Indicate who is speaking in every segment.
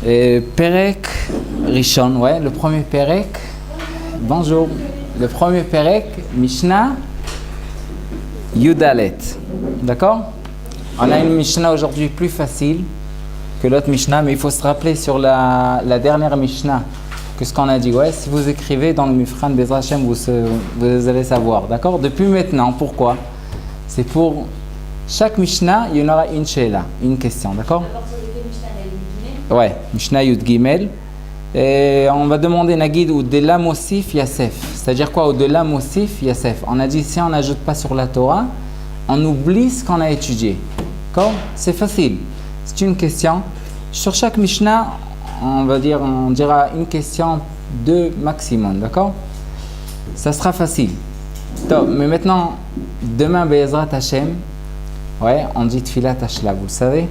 Speaker 1: Perek Rishon, ouais, le premier Perek. Bonjour. Le premier Perek, Mishnah Yudalet. D'accord? On a une Mishnah aujourd'hui plus facile que l'autre Mishnah, mais il faut se rappeler sur la dernière Mishnah que ce qu'on a dit. Ouais, si vous écrivez dans le Mifran Bezrat Hashem, vous allez savoir. D'accord? Depuis maintenant, pourquoi? C'est pour chaque Mishnah, il y en aura une Sheila, une question. D'accord? Ouais, Mishnah Yud Gimel. Et on va demander Nagid ou de la Mosif Yasef. C'est-à-dire quoi? Ou de la Mosif Yasef. On a dit si on n'ajoute pas sur la Torah, on oublie ce qu'on a étudié. D'accord? C'est facile. C'est une question. Sur chaque Mishnah, on dira une question, deux maximum. D'accord? Ça sera facile. Donc, mais maintenant, demain, Be'ezrat Hashem, ouais, on dit Tfilat Hashla, vous le savez?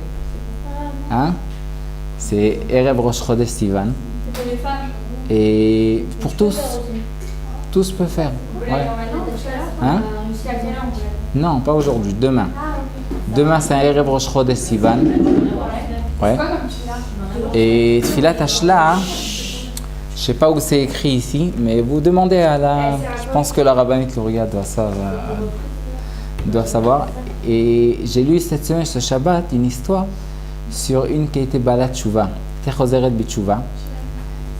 Speaker 1: Hein? C'est Erev Rosh Chodesh Sivan. Et pour tous peuvent faire. Ouais. Hein? Non, pas aujourd'hui, demain. Demain, c'est un Erev Rosh Chodesh Sivan. Ouais. Et Tfilat Hashla, je ne sais pas où c'est écrit ici, mais vous demandez à la... Je pense que la rabbinite Louria doit savoir. Et j'ai lu cette semaine, ce Shabbat, une histoire sur une qui était Balat Tshuva, Techozeret B'Tshuva.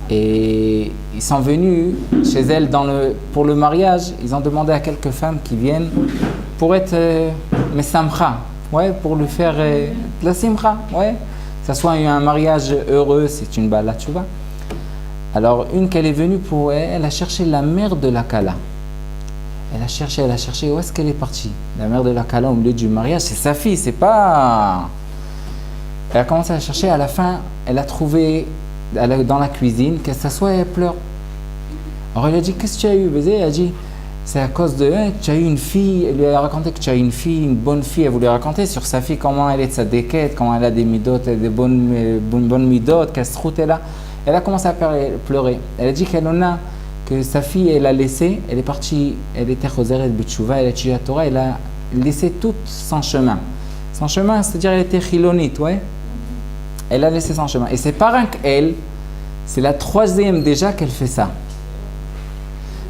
Speaker 1: Et ils sont venus chez elle pour le mariage. Ils ont demandé à quelques femmes qui viennent pour être Mesamcha, ouais, pour lui faire la Simcha, ouais. Que ça soit un mariage heureux, c'est une Balat Tshuva. Alors, une qu'elle est venue pour elle a cherché la mère de la Kala. Elle a cherché, où est-ce qu'elle est partie? La mère de la Kala au milieu du mariage, c'est sa fille, c'est pas... Elle a commencé à chercher, à la fin, elle a trouvé dans la cuisine, qu'elle s'assoit et elle pleure. Alors elle a dit, qu'est-ce que tu as eu, baiser? Elle a dit, c'est à cause de tu as eu une fille. Elle lui a raconté que tu as eu une fille, une bonne fille. Elle voulait raconter sur sa fille comment elle est de sa déquête, comment elle a des midotes, des bonnes midotes, qu'elle se route là. Elle a commencé à pleurer. Elle a dit que sa fille, elle a laissé, elle est partie, elle était Chozeret B'Tshuva, elle a étudié la Torah, elle a laissé tout son chemin. Son chemin, c'est-à-dire elle était chilonite, ouais. Elle a laissé son chemin. Et c'est pas rien qu'elle, c'est la troisième déjà qu'elle fait ça.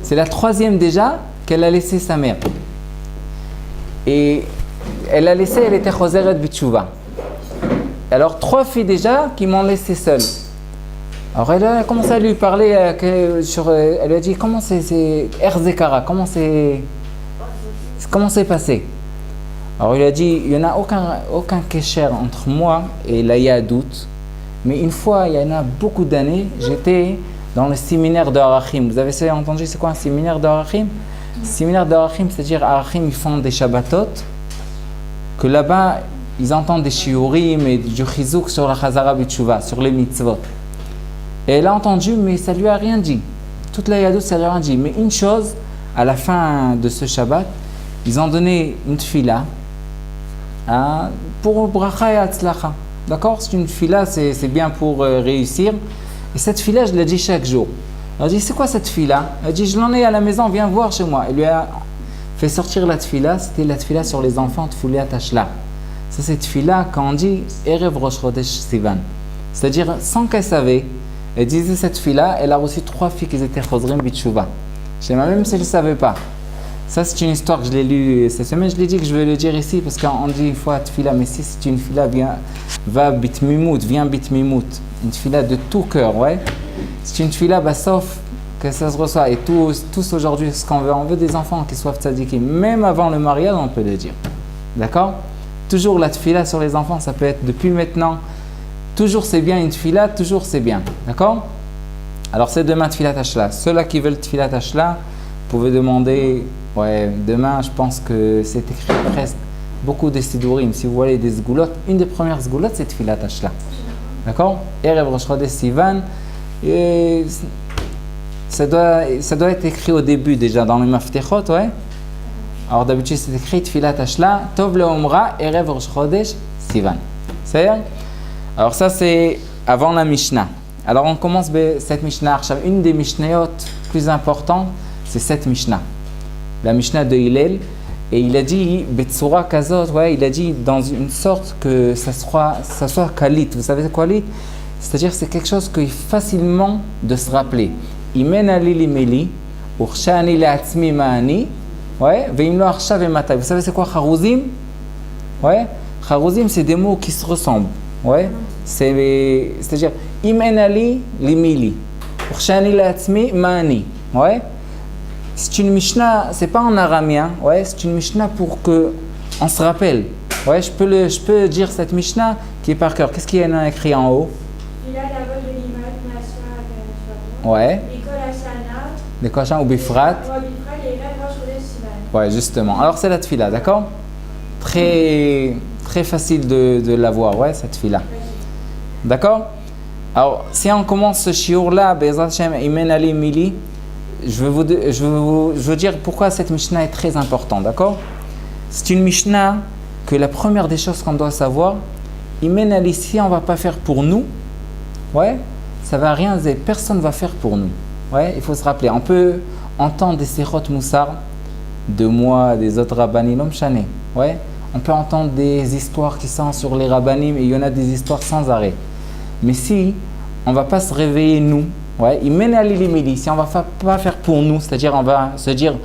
Speaker 1: C'est la troisième déjà qu'elle a laissé sa mère. Et elle a laissé, elle était Chozeret B'Tshuva. Alors 3 filles déjà qui m'ont laissé seule. Alors elle a commencé à lui parler, elle lui a dit comment c'est Erzekara, comment c'est passé. Alors il a dit il n'y en a aucun kécher entre moi et la Yadout, mais une fois, il y en a beaucoup d'années, j'étais dans le séminaire de Arachim. Vous avez entendu c'est quoi un séminaire de Arachim? Séminaire de Arachim, c'est-à-dire Arachim ils font des Shabbatot, que là-bas ils entendent des shiurim et du chizouk sur la Chazara B'Tshuva, sur les mitzvot. Et elle a entendu, mais ça lui a rien dit. Toute la Yadout, ça lui a rien dit. Mais une chose, à la fin de ce Shabbat, ils ont donné une tfila pour bracha et atzlacha. D'accord? C'est une tfila, c'est bien pour réussir. Et cette tfila, je l'ai dit chaque jour. Elle a dit, c'est quoi cette tfila? Elle a dit, je l'en ai à la maison, viens voir chez moi. Elle lui a fait sortir la tfila, c'était la tfila sur les enfants, tfoulia tashla. Ça, c'est tfila quand on dit Erev Rosh Chodesh Sivan. C'est-à-dire, sans qu'elle savait, elle disait cette fille-là, elle a reçu 3 filles qui étaient Chozrim B'Tshuva. Je sais même si elle ne savait pas. Ça, c'est une histoire que je l'ai lue cette semaine. Je l'ai dit que je vais le dire ici parce qu'on dit une fois Tfila, mais si c'est une fille-là, va Bitmimout, viens Bitmimout. Une fille-là de tout cœur, ouais. C'est une fille-là, sauf que ça se reçoit. Et tous aujourd'hui, ce qu'on veut, on veut des enfants qui soient tzadikim. Même avant le mariage, on peut le dire. D'accord? Toujours la tfila sur les enfants, ça peut être depuis maintenant. Toujours c'est bien une tfila, toujours c'est bien. D'accord? Alors c'est demain tfilat hashla. Ceux-là qui veulent tfilat hashla, vous pouvez demander, ouais, demain je pense que c'est écrit presque beaucoup de sidourim. Si vous voyez des zgoulottes, une des premières zgoulottes c'est tfilat hashla. D'accord? Erev Rosh Chodesh Sivan. Et ça doit être écrit au début déjà dans le maftechot, ouais. Alors d'habitude c'est écrit tfilat hashla, tov leomra, Erev Rosh Chodesh Sivan. C'est vrai? Alors ça c'est avant la Mishnah. Alors on commence cette Mishnah. Une des Mishnayot plus importantes, c'est cette Mishnah. La Mishnah de Hillel. Et il a dit, Betsura Kazot, ouais, il a dit dans une sorte que ça soit kalit. Vous savez quoi kalit? C'est-à-dire c'est quelque chose qui est facilement de se rappeler. Imen ali limeli, urshani la'atzmi ma'ani, ouais, veimlo arshav ematay. Vous savez c'est quoi kharouzim? Ouais, kharouzim c'est des mots qui se ressemblent. Ouais, c'est-à-dire imen ali limeli, urshani la'atzmi ma'ani. Ouais, c'est une Mishnah, c'est pas en araméen, ouais, c'est une Mishnah pour que on se rappelle. Ouais, je peux dire cette Mishnah qui est par cœur. Qu'est-ce qu'il y a écrit en haut? Ouais. Les Koshans ou Bifrat. Ouais, justement. Alors c'est la tfila, d'accord? Très facile de l'avoir, ouais, cette tfila. D'accord? Alors, si on commence ce shiur-là, Be'ezrat Hashem, Imen Ali Mili, je veux dire pourquoi cette Mishnah est très importante, d'accord? C'est une Mishnah que la première des choses qu'on doit savoir, Imen Ali, si on ne va pas faire pour nous, ouais, ça ne va rien dire, personne ne va faire pour nous. Ouais, il faut se rappeler, on peut entendre des Sechot Moussar de moi, des autres Rabbanim, Chané. Ouais, on peut entendre des histoires qui sont sur les Rabbanim et il y en a des histoires sans arrêt. Mais si on ne va pas se réveiller nous, ouais, Imen Ali Limili, si on ne va pas faire pour nous, c'est-à-dire on va se dire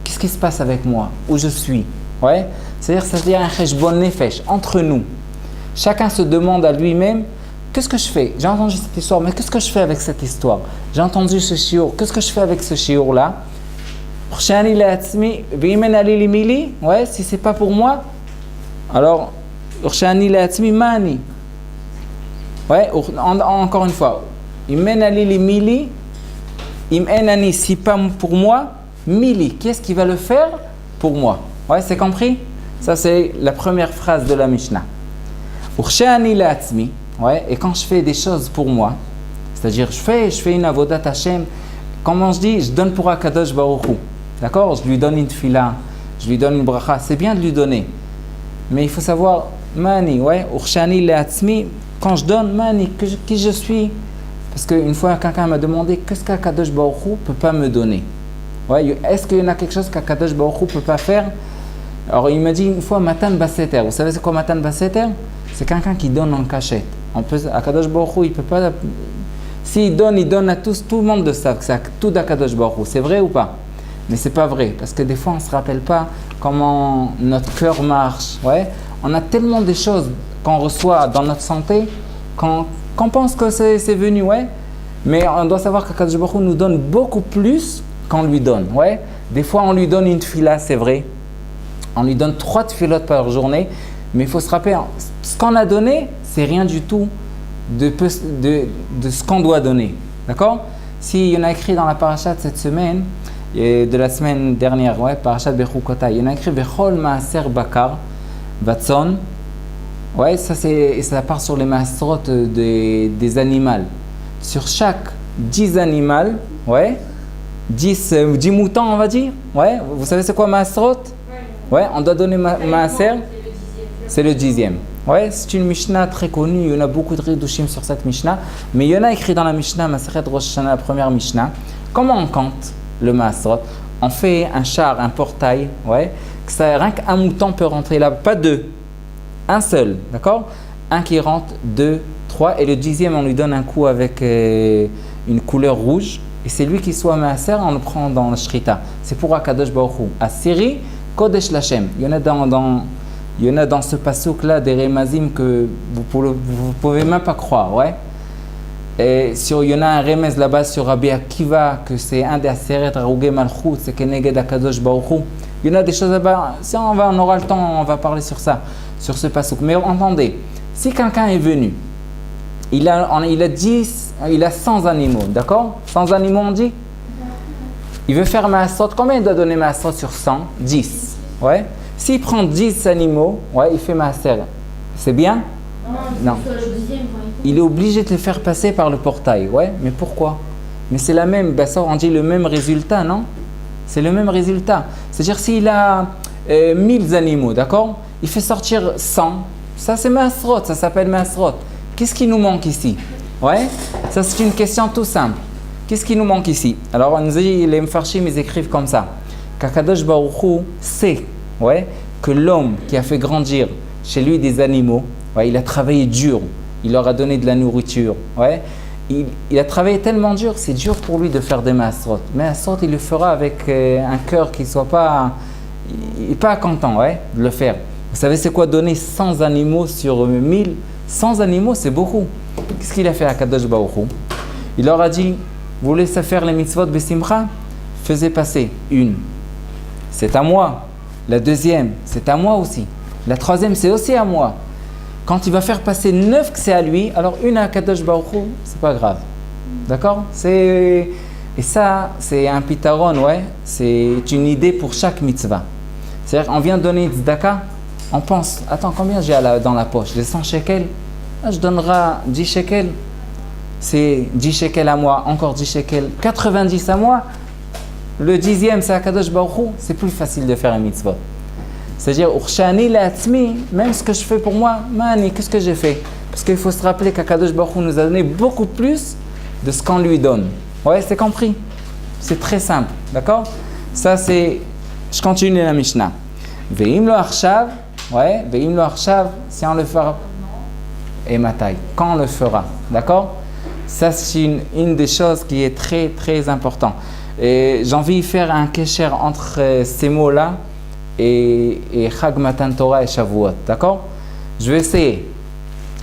Speaker 1: qu'est-ce qui se passe avec moi, où je suis, ouais, c'est-à-dire un cheshbon nefesh entre nous. Chacun se demande à lui-même qu'est-ce que je fais? J'ai entendu cette histoire, mais qu'est-ce que je fais avec cette histoire? J'ai entendu ce shiur, qu'est-ce que je fais avec ce shiur-là? Ouais, si c'est pas pour moi, alors ouais, encore une fois, si pas pour moi, mili, qu'est-ce qui va le faire pour moi? Ouais, c'est compris? Ça c'est la première phrase de la Mishnah. Ouais, et quand je fais des choses pour moi, c'est-à-dire je fais une avodat Hashem, comment je dis, je donne pour Akadosh Baruch Hu, d'accord? Je lui donne une tfila, je lui donne une bracha, c'est bien de lui donner, mais il faut savoir mani, ouais, urshani le'atzmi, quand je donne mani, qui je suis, parce qu'une fois quelqu'un m'a demandé qu'est-ce qu'Akadosh Baruch Hu peut pas me donner, ouais, est-ce qu'il y en a quelque chose qu'Akadosh Baruch Hu peut pas faire? Alors il m'a dit une fois Matan Basseter, vous savez c'est quoi Matan Basseter? C'est quelqu'un qui donne en cachette. Akadosh Baruch Hu, il peut pas. S'il donne à tous, tout le monde le sait que c'est tout d'Akadosh Baruch Hu. C'est vrai ou pas? Mais c'est pas vrai, parce que des fois on se rappelle pas comment notre cœur marche. Ouais, on a tellement de choses qu'on reçoit dans notre santé qu'on pense que c'est venu, ouais. Mais on doit savoir qu'Akadosh Baruch Hu nous donne beaucoup plus qu'on lui donne, ouais. Des fois on lui donne une tefila, c'est vrai. On lui donne 3 tefilotes par journée, mais il faut se rappeler, ce qu'on a donné, c'est rien du tout de ce qu'on doit donner. D'accord? S'il y en a écrit dans la paracha de cette semaine, et de la semaine dernière, ouais, paracha de Bechukota, il y en a écrit Bechol Maaser Bakar, Vatson. Ouais, ça part sur les maasrot des animaux. Sur chaque 10 animaux, ouais, 10 moutons, on va dire. Ouais, vous savez c'est quoi maasrot? Ouais, on doit donner maaser. C'est le 10e. Ouais, c'est une Mishnah très connue. Il y en a beaucoup de Ridushim sur cette Mishnah. Mais il y en a écrit dans la Mishnah, Maseret Rosh Hashanah, la première Mishnah. Comment on compte le Maasrot? On fait un char, un portail. Ouais, que ça, rien qu'un mouton peut rentrer là. Pas 2. Un seul. D'accord? Un qui rentre, 2, 3. Et le 10e, on lui donne un coup avec une couleur rouge. Et c'est lui qui soit Maaser, on le prend dans le Shrita. C'est pour Akadosh Baruch Hu. Asiri, Kodesh Lachem. Il y en a dans ce passouk-là des remazim que vous pouvez même pas croire, ouais. Et il y en a un remez là-bas sur Rabbi Akiva, que c'est un des Aseret Raougé Malchut, c'est Keneged Akadosh Baruch Hu. Il y en a des choses là-bas, si on aura le temps, on va parler sur ça, sur ce passouk. Mais entendez, si quelqu'un est venu, il a 100 animaux, d'accord? 100 animaux on dit? Il veut faire Maasrot, combien il doit donner Maasrot sur 100? 10, ouais. S'il prend 10 animaux, ouais, il fait maaser. C'est bien? Non. Il est obligé de les faire passer par le portail. Ouais, mais pourquoi? Mais c'est la même, ben ça on dit le même résultat, non? C'est le même résultat. C'est-à-dire s'il a 1000 animaux, d'accord? Il fait sortir 100. Ça c'est maasrot, ça s'appelle maasrot. Qu'est-ce qui nous manque ici? Ouais, ça c'est une question tout simple. Qu'est-ce qui nous manque ici? Alors on dit, les Mfarshim ils écrivent comme ça. Qu'Akadosh Baruch Hu sait, ouais, que l'homme qui a fait grandir chez lui des animaux, ouais, il a travaillé dur, il leur a donné de la nourriture. Ouais. Il a travaillé tellement dur, c'est dur pour lui de faire des maasrot. Mais maasrot, il le fera avec un cœur qui soit pas, il n'est pas content, ouais, de le faire. Vous savez c'est quoi donner 100 animaux sur 1000? 100 animaux, c'est beaucoup. Qu'est-ce qu'il a fait à Kadosh Baruch Hu? Il leur a dit, vous laissez faire les mitzvot besimcha? Faisez passer une. C'est à moi. La deuxième, c'est à moi aussi. La troisième, c'est aussi à moi. Quand il va faire passer 9 que c'est à lui, alors une à Kadosh Baruch Hu, c'est pas grave. D'accord? Et ça, c'est un pitaron, ouais. C'est une idée pour chaque mitzvah. C'est-à-dire, on vient donner une tzedaka, on pense, attends, combien j'ai dans la poche? Les 100 shekels? Ah, je donnerai 10 shekels. C'est 10 shekels à moi, encore 10 shekels, 90 à moi. Le 10e, c'est à Kadosh Baruch Hu. C'est plus facile de faire un mitzvah. C'est-à-dire, Urshani la'atzmi, même ce que je fais pour moi, mani, qu'est-ce que j'ai fait? Parce qu'il faut se rappeler qu'Akadosh Baruch Hu nous a donné beaucoup plus de ce qu'on lui donne. Ouais, c'est compris? C'est très simple, d'accord? Ça, c'est... Je continue la Mishnah. Ve'im lo achshav, ouais, ve'im lo achshav, si on le fera... Et matai, quand on le fera, d'accord? Ça, c'est une des choses qui est très, très importante. Et j'ai envie de faire un kesher entre ces mots-là et Chag Matan Torah et Shavuot, d'accord? Je vais essayer.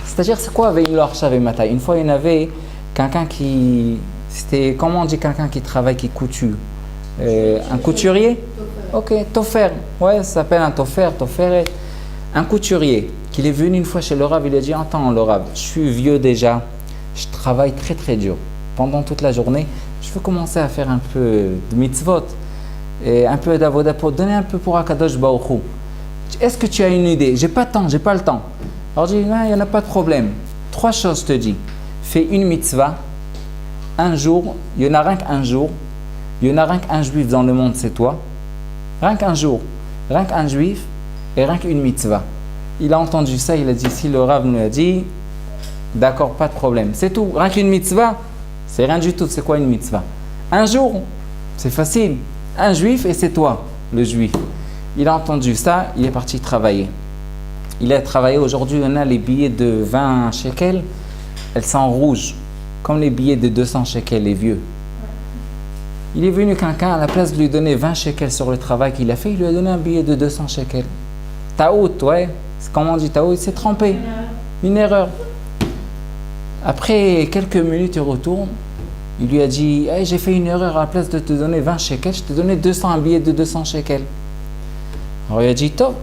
Speaker 1: C'est-à-dire, c'est quoi Ve'im lo achshav et matai? Une fois, il y en avait quelqu'un qui... C'était, comment on dit quelqu'un qui travaille, qui couture? Un couturier? Ok, tofer. Ouais, ça s'appelle un tofer, toferet. Un couturier qui est venu une fois chez le Rav, il a dit, attends le Rav, je suis vieux déjà, je travaille très très dur pendant toute la journée, je veux commencer à faire un peu de mitzvot, et un peu d'avoda pour donner un peu pour Akadosh Baruch Hu. Est-ce que tu as une idée? J'ai pas de temps, j'ai pas le temps. Alors je dis, non, il n'y en a pas de problème. 3 choses, je te dis. Fais une mitzvah, un jour, il y en a rien qu'un jour, il y en a rien qu'un juif dans le monde, c'est toi. Rien qu'un jour, rien qu'un juif et rien qu'une mitzvah. Il a entendu ça, il a dit, si le Rav nous a dit, d'accord, pas de problème. C'est tout, rien qu'une mitzvah, c'est rien du tout. C'est quoi une mitzvah? Un jour, c'est facile. Un juif et c'est toi, le juif. Il a entendu ça, il est parti travailler. Il a travaillé aujourd'hui, on a les billets de 20 shekels, elles sont rouges, comme les billets de 200 shekels, les vieux. Il est venu quelqu'un, à la place de lui donner 20 shekels sur le travail qu'il a fait, il lui a donné un billet de 200 shekels. Taout, ouais. Comment on dit taout? Il s'est trompé. Une erreur. Après quelques minutes, il retourne. Il lui a dit, hey, j'ai fait une erreur, à la place de te donner 20 shekels, je t'ai donné un billet de 200 shekels. Alors il a dit, top,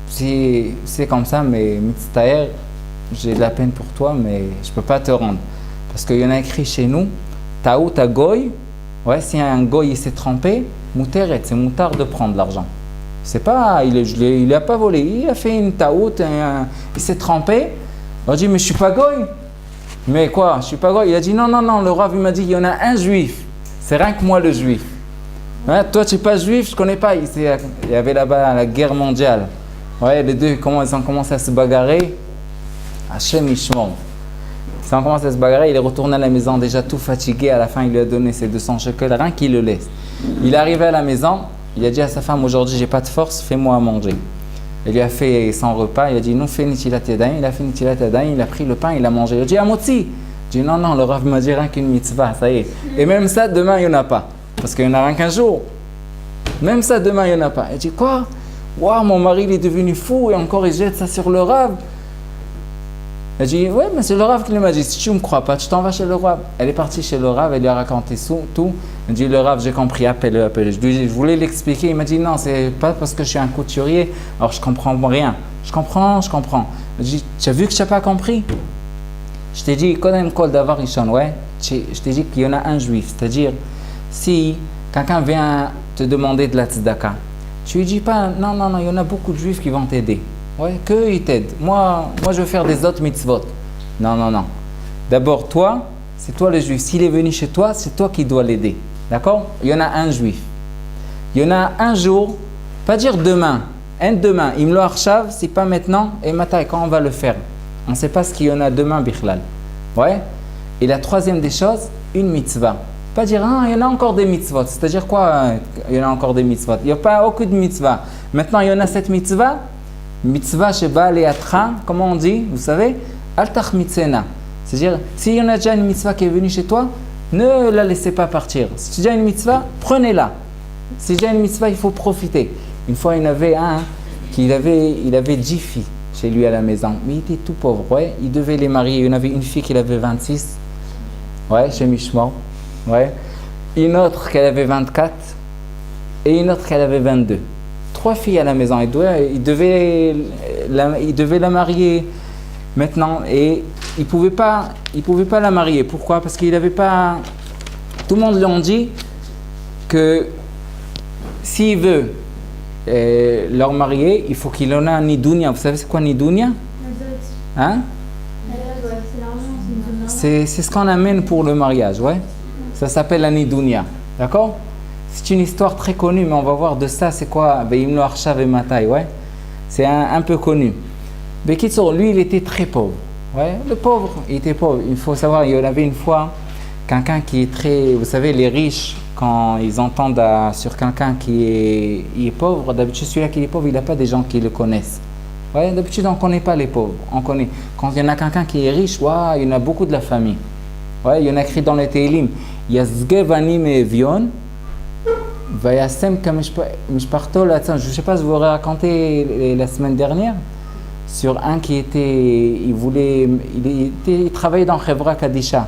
Speaker 1: c'est comme ça, mais mitztaher, j'ai de la peine pour toi, mais je ne peux pas te rendre. Parce qu'il y en a écrit chez nous, taout à goy. Ouais, si un goy il s'est trompé, mouteret, c'est moutard de prendre l'argent. C'est pas, il a pas volé, il a fait une taout, il s'est trompé. On dit, mais je suis pas goy. Mais quoi, je suis pas goy? Il a dit, non, le Rav il m'a dit, il y en a un juif. C'est rien que moi le juif. Ouais, toi tu n'es pas juif, je connais pas. Il y avait là-bas la guerre mondiale. Ouais, les deux, ils ont commencé à se bagarrer. Hachem Ishmon. Ils ont commencé à se bagarrer, il est retourné à la maison déjà tout fatigué. À la fin, il lui a donné ses 200 shekels, rien qu'il le laisse. Il est arrivé à la maison, il a dit à sa femme, aujourd'hui, j'ai pas de force, fais-moi à manger. Il lui a fait son repas, il a dit, non, fais Nitilat Yadayim. Il a fait Nitilat Yadayim, il a pris le pain, il a mangé. Il a dit, Amotzi. Il dit, non, le Rav m'a dit rien qu'une mitzvah, ça y est. Et même ça, demain, il n'y en a pas. Parce qu'il n'y en a rien qu'un jour. Même ça, demain, il n'y en a pas. Il dit, quoi? Waouh, mon mari, il est devenu fou et encore il jette ça sur le Rav. Elle dit, ouais, mais c'est le Rav qui m'a dit, si tu ne me crois pas, tu t'en vas chez le Rav. Elle est partie chez le Rav, elle lui a raconté tout. Elle dit, le Rav, j'ai compris, appelle-le. Je voulais l'expliquer, il m'a dit, non, c'est pas parce que je suis un couturier, alors je comprends rien. Je comprends. Elle dit, tu as vu que je n'ai pas compris? Je t'ai dit, Kodem Kol Davar Rishon, ouais. Je t'ai dit qu'il y en a un juif, c'est-à-dire, si quelqu'un vient te demander de la tzedaka, tu lui dis pas, non, il y en a beaucoup de juifs qui vont t'aider. Ouais, qu'eux ils t'aident. Moi, je veux faire des autres mitzvot. Non. D'abord, toi, c'est toi le juif. S'il est venu chez toi, c'est toi qui dois l'aider. D'accord? Il y en a un juif. Il y en a un jour, pas dire demain. Demain, Imlo Arshav, c'est pas maintenant. Et matin, quand on va le faire? On ne sait pas ce qu'il y en a demain, Bichlal. Ouais? Et la troisième des choses, une mitzvah. Pas dire, il y en a encore des mitzvot. C'est-à-dire quoi, il y en a encore des mitzvot? Il n'y a pas aucune mitzvah. Maintenant, il y en a cette mitzvah. Mitzvah sheba leatra, comment on dit? Vous savez? Al tachmitsena. C'est-à-dire, s'il y en a déjà une mitzvah qui est venue chez toi, ne la laissez pas partir. Si tu as déjà une mitzvah, prenez-la. Si déjà une mitzvah, il faut profiter. Une fois, il y en avait un il avait 10 filles chez lui à la maison, mais il était tout pauvre. Ouais. Il devait les marier. Il y en avait une fille qui avait 26, ouais, chez Mishmor. Ouais. Une autre qui avait 24 et une autre qui avait 22. 3 filles à la maison. Il devait la marier maintenant et il pouvait pas la marier. Pourquoi? Parce qu'il n'avait pas. Tout le monde lui a dit que s'il veut leur marier, il faut qu'il en ait un nidounia. Vous savez c'est quoi nidounia? Hein? C'est ce qu'on amène pour le mariage, ouais. Ça s'appelle la nidounia, d'accord? C'est une histoire très connue, mais on va voir de ça, c'est quoi? Veimlo Arshav et Matai, ouais. C'est un peu connu. Bekitsur, lui, il était très pauvre. Ouais, le pauvre, il était pauvre. Il faut savoir, il y en avait une fois quelqu'un qui est très. Vous savez, les riches, quand ils entendent sur quelqu'un qui est pauvre, d'habitude, celui-là qui est pauvre, il n'a pas des gens qui le connaissent. Ouais, d'habitude, on ne connaît pas les pauvres. On connaît. Quand il y en a quelqu'un qui est riche, ouais, il y en a beaucoup de la famille. Ouais, il y en a écrit dans les Télim. Yazgevanim et Evion. Je ne sais pas si je vous aurais raconté la semaine dernière sur un qui était, il travaillait dans Chevra Kadisha.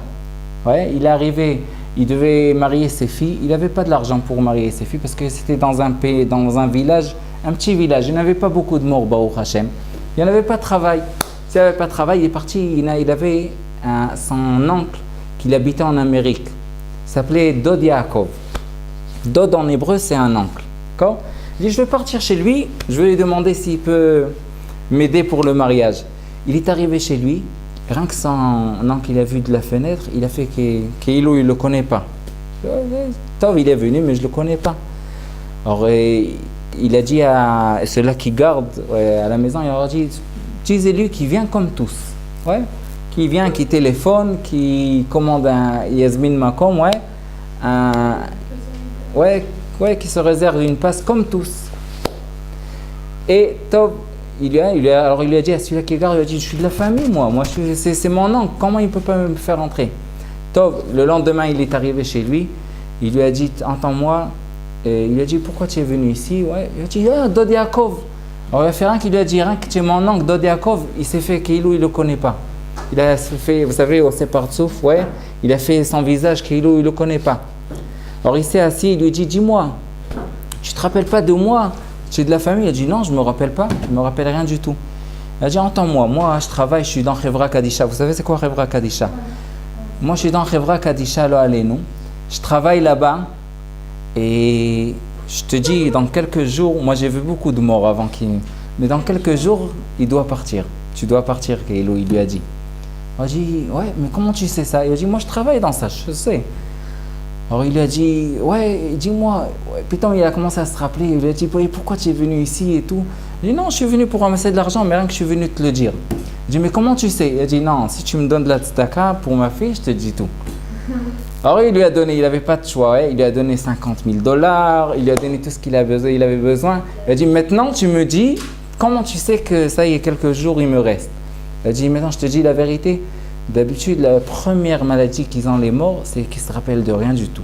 Speaker 1: Ouais, il est arrivé, il devait marier ses filles. Il n'avait pas de l'argent pour marier ses filles parce que c'était dans un village, un petit village. Il n'avait pas beaucoup de morts, Baruch Hashem. Il n'y avait pas de travail. S'il n'y avait pas de travail, il est parti. Il avait son oncle qui habitait en Amérique. Il s'appelait Dod Yaakov. Dod en hébreu, c'est un oncle. D'accord? Il dit, je vais partir chez lui, je vais lui demander s'il peut m'aider pour le mariage. Il est arrivé chez lui, rien que son oncle, il a vu de la fenêtre, il a fait qu'il ne le connaît pas. Tov, il est venu, mais je ne le connais pas. Alors, il a dit à ceux-là qui gardent à la maison, il leur a dit, disez-lui qu'il vient comme tous. Ouais? Qui vient, qui téléphone, qui commande un Yasmin Makom, qui se réserve une passe comme tous. Et Tov, il lui a dit à celui-là qui garde, il a dit, je suis de la famille, moi c'est mon oncle, comment il ne peut pas me faire entrer? Tov, le lendemain, il est arrivé chez lui, il lui a dit, entends-moi, il lui a dit, pourquoi tu es venu ici? Ouais. Il a dit, Dod Yaakov. Alors il a fait rien qui lui a dit, rien que tu es mon oncle, Dod Yaakov, il s'est fait qu'il ne le connaît pas. Il a fait, vous savez, au Separtsouf, ouais, il a fait son visage qu'il ne le connaît pas. Alors il s'est assis, il lui dit, dis-moi, tu ne te rappelles pas de moi? Tu es de la famille? Il a dit, non, je ne me rappelle pas, je ne me rappelle rien du tout. Il a dit, entends-moi, moi je travaille, je suis dans Chevra Kadisha. Vous savez c'est quoi Chevra Kadisha? Moi je suis dans Chevra Kadisha, là, allez-nous. Je travaille là-bas et je te dis, dans quelques jours, moi j'ai vu beaucoup de morts avant mais dans quelques jours, il doit partir. Tu dois partir, Keilo, il lui a dit. Il a dit, ouais, mais comment tu sais ça? Il a dit, moi je travaille dans ça, je sais. Alors il lui a dit, ouais, dis-moi. Ouais. Putain, il a commencé à se rappeler. Il lui a dit, pourquoi tu es venu ici et tout? Il a dit, non, je suis venu pour ramasser de l'argent, mais rien que je suis venu te le dire. Il dit, mais comment tu sais? Il a dit, non, si tu me donnes de la tzedaka pour ma fille, je te dis tout. Alors il lui a donné, il n'avait pas de choix, ouais. Il lui a donné $50,000, il lui a donné tout ce qu'il avait besoin. Il a dit, maintenant tu me dis, comment tu sais que ça y est, quelques jours il me reste? Il a dit, maintenant je te dis la vérité. D'habitude, la première maladie qu'ils ont les morts, c'est qu'ils se rappellent de rien du tout.